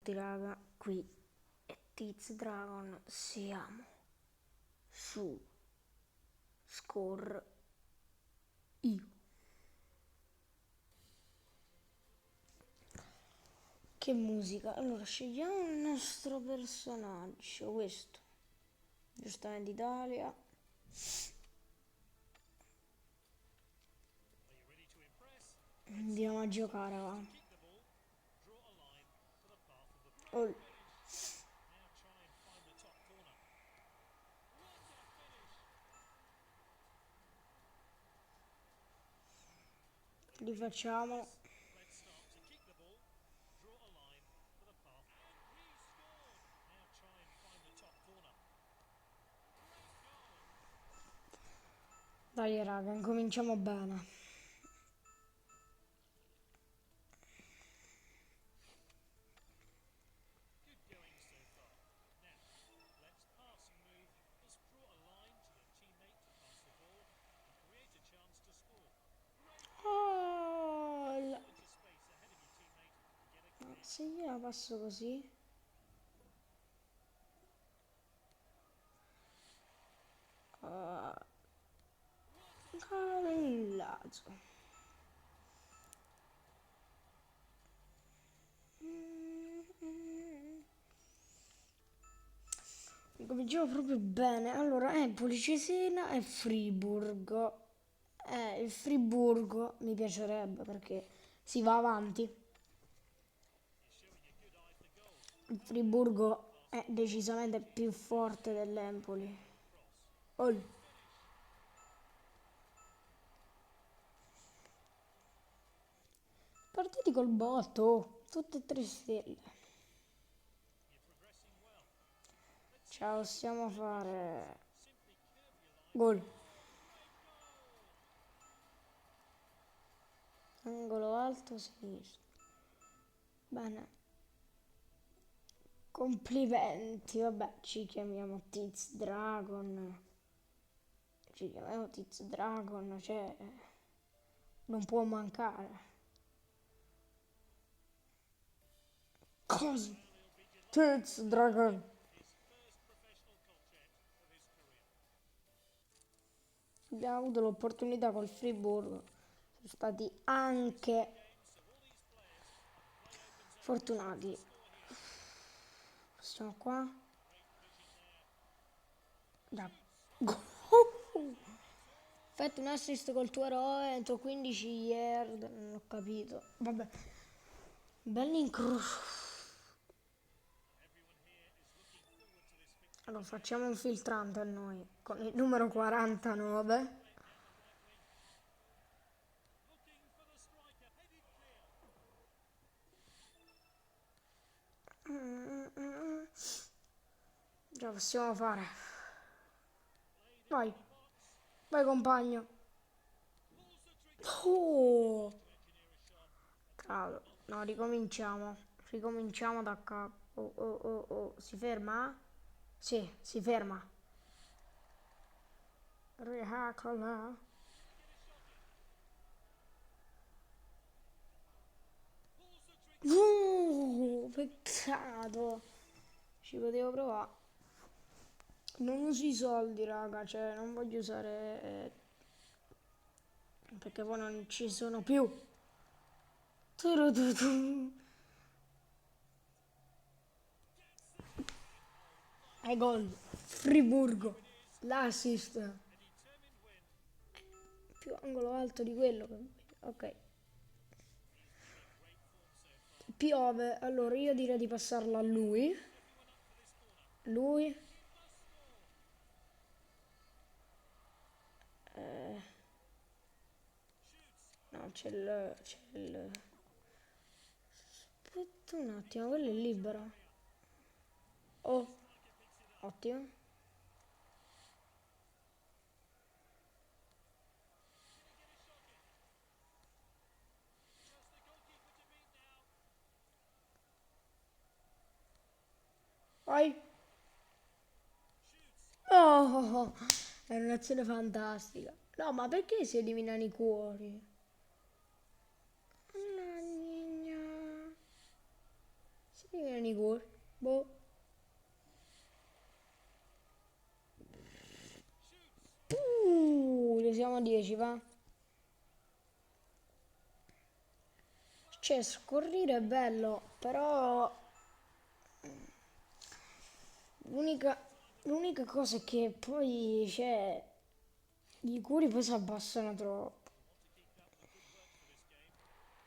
tutti raga, qui è Tiz Dragon, siamo su Score io. Che musica? Allora scegliamo il nostro personaggio, questo, giustamente Italia. Andiamo a giocare, va. Oh. Li facciamo. Dai raga, incominciamo bene. Oh, se io la passo così. Cavillaggio. Cominciamo proprio bene. Allora, Empoli, Cesena e Friburgo. Il Friburgo mi piacerebbe perché si va avanti. Il Friburgo è decisamente più forte dell'Empoli. Oh. Partiti col botto, tutte e tre stelle. Ciao, possiamo fare gol. Angolo alto sinistro. Bene. Complimenti, vabbè, ci chiamiamo Tiz Dragon. Ci chiamiamo Tiz Dragon, cioè non può mancare. Cosa? Tiz Dragon. Abbiamo avuto l'opportunità col Friburgo. Sono stati anche fortunati. Siamo qua. Da. Fatto un assist col tuo eroe entro 15 yard. Non ho capito. Vabbè. Bell'incrocio. Allora facciamo un filtrante a noi con il numero 49. Già possiamo fare. Vai, vai compagno. Oh, cavolo. No, ricominciamo. Ricominciamo da capo. Oh, oh, oh, oh. Si ferma? Sì, si ferma. Rieccola. Peccato. Ci potevo provare. Non uso i soldi, raga. Cioè, non voglio usare... perché poi non ci sono più. Turututu. E gol. Friburgo. L'assist. Più angolo alto di quello. Ok. Piove. Allora io direi di passarla a lui. Lui. No, c'è il... Aspetta un attimo, quello è libero. Oh, ottimo. Vai. Oh, è un'azione fantastica. No, ma perché si eliminano i cuori? No, Vieni gol. Boh. Siamo a 10, va. Cioè, scorrire è bello, però l'unica l'unica cosa è che poi, cioè, i curi poi si abbassano troppo.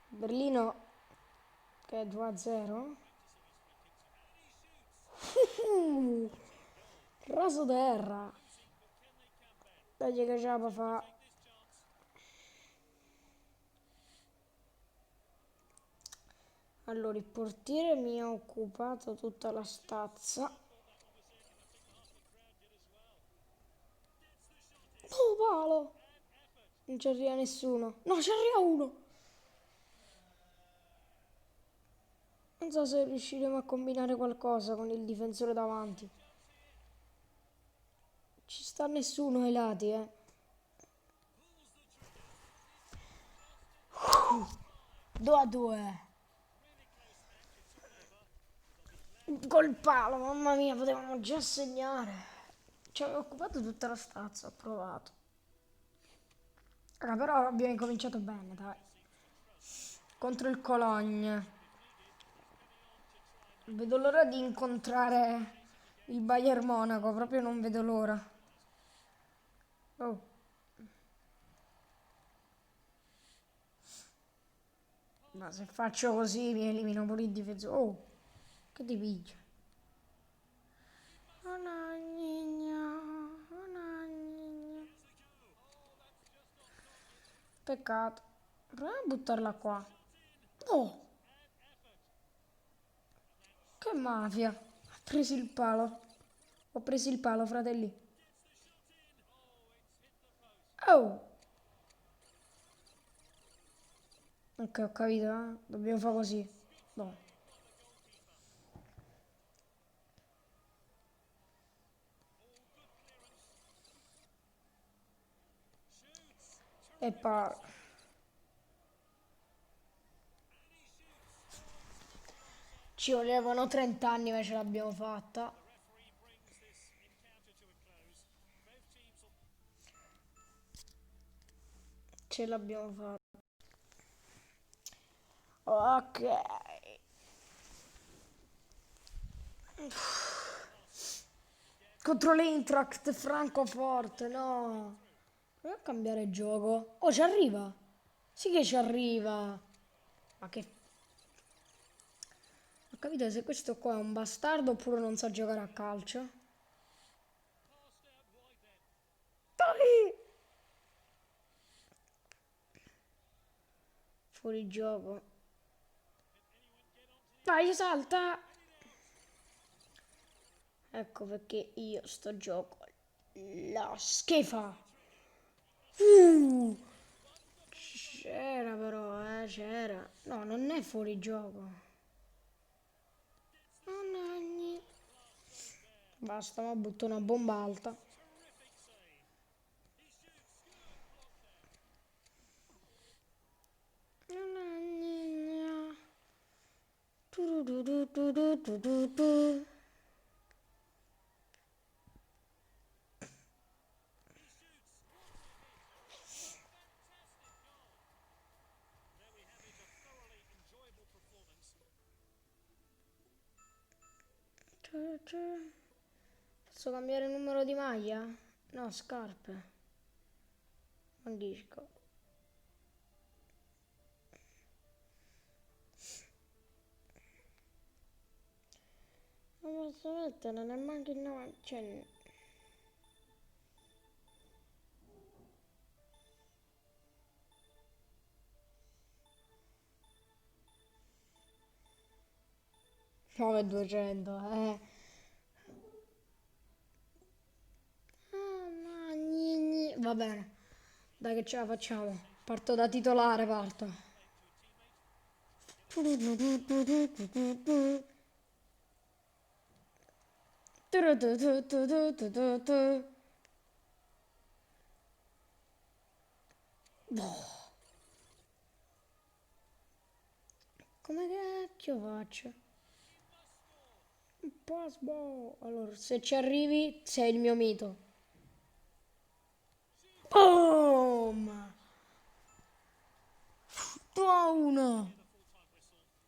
Berlino che è 2-0. Raso terra. Dai che ce la può fa. Allora, il portiere mi ha occupato tutta la stazza. Oh, palo! Non ci arriva nessuno. No, ci arriva uno! Non so se riusciremo a combinare qualcosa con il difensore davanti. Ci sta nessuno ai lati, eh. Due a 2. Col palo, mamma mia, potevamo già segnare. Ci aveva occupato tutta la stazza, ho provato. Però abbiamo incominciato bene, dai. Contro il Cologne. Vedo l'ora di incontrare il Bayern Monaco, proprio non vedo l'ora. Oh, ma se faccio così mi elimino pure il difensore. Oh, che ti piglia? Oh, no, gnigna, oh, no, gnigna. Peccato. Proviamo a buttarla qua. Oh, che mafia. Ha preso il palo. Ho preso il palo, fratelli. Oh, ok, ho capito, eh? Dobbiamo fare così. No. E poi ci volevano 30 anni ma ce l'abbiamo fatta. Ce l'abbiamo fatta. Ok. Contro l'Eintracht Francoforte, no. Proviamo a cambiare gioco. Oh, ci arriva. Sì che ci arriva. Ma che... Ho capito se questo qua è un bastardo oppure non sa giocare a calcio. Dai! Fuori gioco. Dai, salta! Ecco perché io sto gioco la schifa. Uh, c'era però, c'era. No, non è fuori gioco. Oh, nanni. Basta, ma butto una bomba alta. Oh, nanni. Tu. Posso cambiare il numero di maglia? No, scarpe. Mangisco. Non posso mettere neanche il nome. Cioè, nove 200, eh. Ah, ma va bene. Dai che ce la facciamo. Parto da titolare, parto. Boh, come cacchio faccio? Pasbo. Allora, se ci arrivi, sei il mio mito. Boom! 2-1.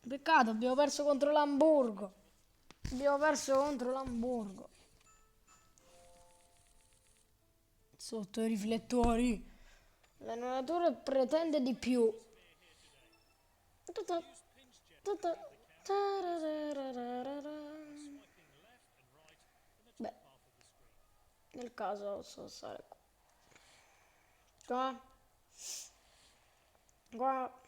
Peccato, abbiamo perso contro l'Amburgo. Abbiamo perso contro l'Amburgo. Sotto i riflettori. L'allenatore pretende di più. Ta-ta, ta-ta, tararararara. Beh, nel caso posso stare qua. Qua. Qua.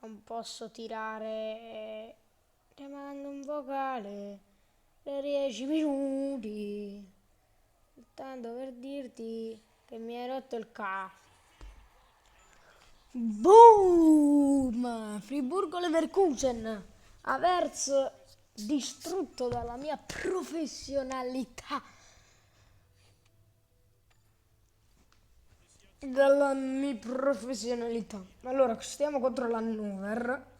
Non posso tirare. Ti mando un vocale per 10 minuti. Tanto per dirti che mi hai rotto il cazzo. Boom! Friburgo Leverkusen. Averz distrutto dalla mia professionalità. Dalla mia professionalità. Allora, stiamo contro l'Hannover.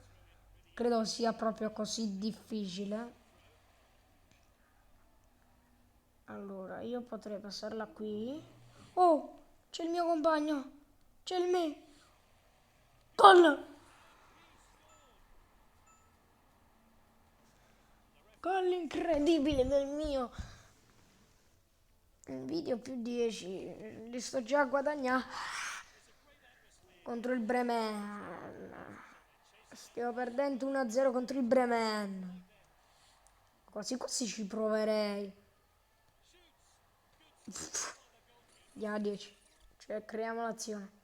Credo sia proprio così difficile. Allora, io potrei passarla qui. Oh, c'è il mio compagno. C'è il me. Gol! Gol incredibile del mio. Video più 10. Li sto già a guadagnare. Contro il Bremen. Stiamo perdendo 1-0 contro il Bremen. Quasi quasi ci proverei. Andiamo a 10. Cioè, creiamo l'azione.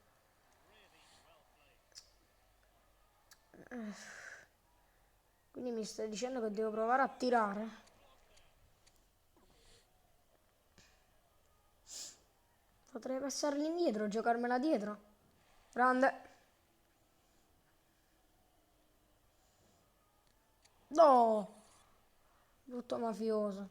Quindi mi stai dicendo che devo provare a tirare? Potrei passarli indietro, giocarmela dietro. Grande. No! Brutto mafioso.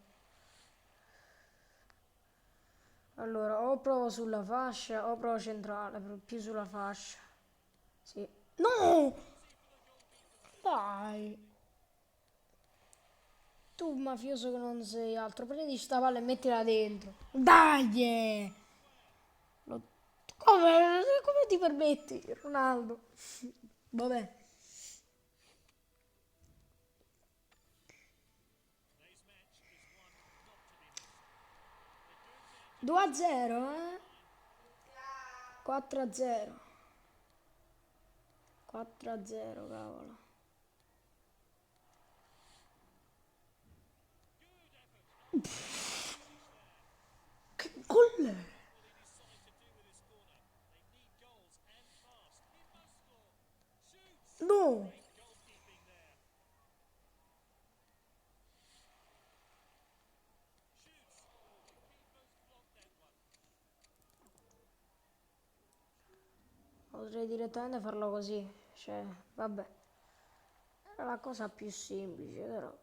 Allora, o provo sulla fascia o provo centrale, però più sulla fascia. Sì. No! Dai! Tu mafioso che non sei altro, prendi sta palla e mettila dentro. Dai! Lo- come ti permetti, Ronaldo? Vabbè. 2-0, eh? 4-0. 4-0, cavolo. Che gol è? No! Potrei direttamente farlo così. Cioè, vabbè. Era la cosa più semplice, però.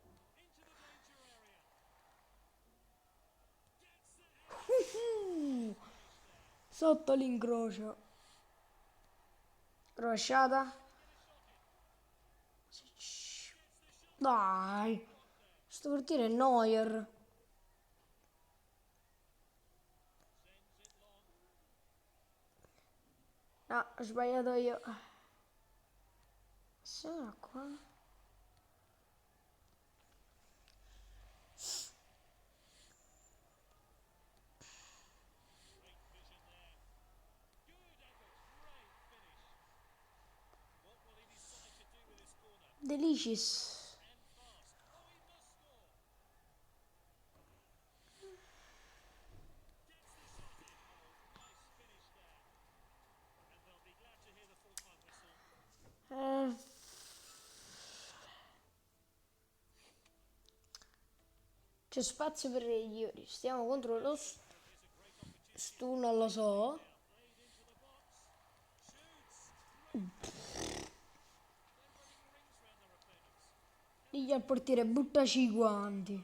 Sotto l'incrocio. Rovesciata. Dai. Sto portiere è Neuer. No, ho sbagliato io. Sono qua. Delicious. Eh, c'è spazio per i migliori. Stiamo contro lo Stu, non lo so. Digli al portiere, buttaci i guanti.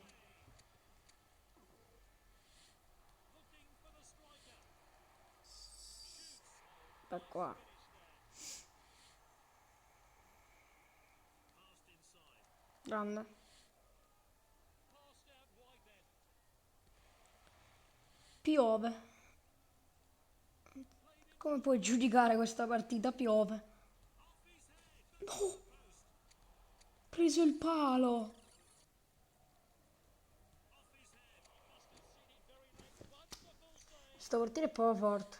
Da qua. Grande. Piove. Come puoi giudicare questa partita? Piove. No! Ho preso il palo. Sto portiere è poco forte.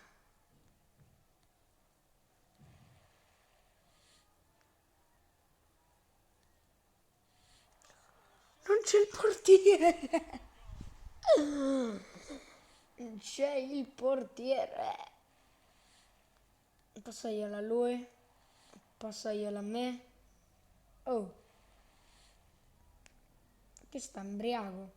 Non c'è il portiere. Non c'è il portiere. Passagliela a lui. Passagliela a me. Oh, che sta embriaco.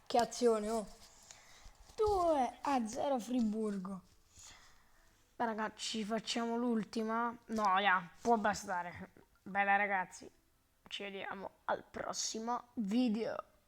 Che azione, oh. 2-0 Friburgo. Beh, ragazzi, facciamo l'ultima. No, ya, può bastare. Bella ragazzi, ci vediamo al prossimo video.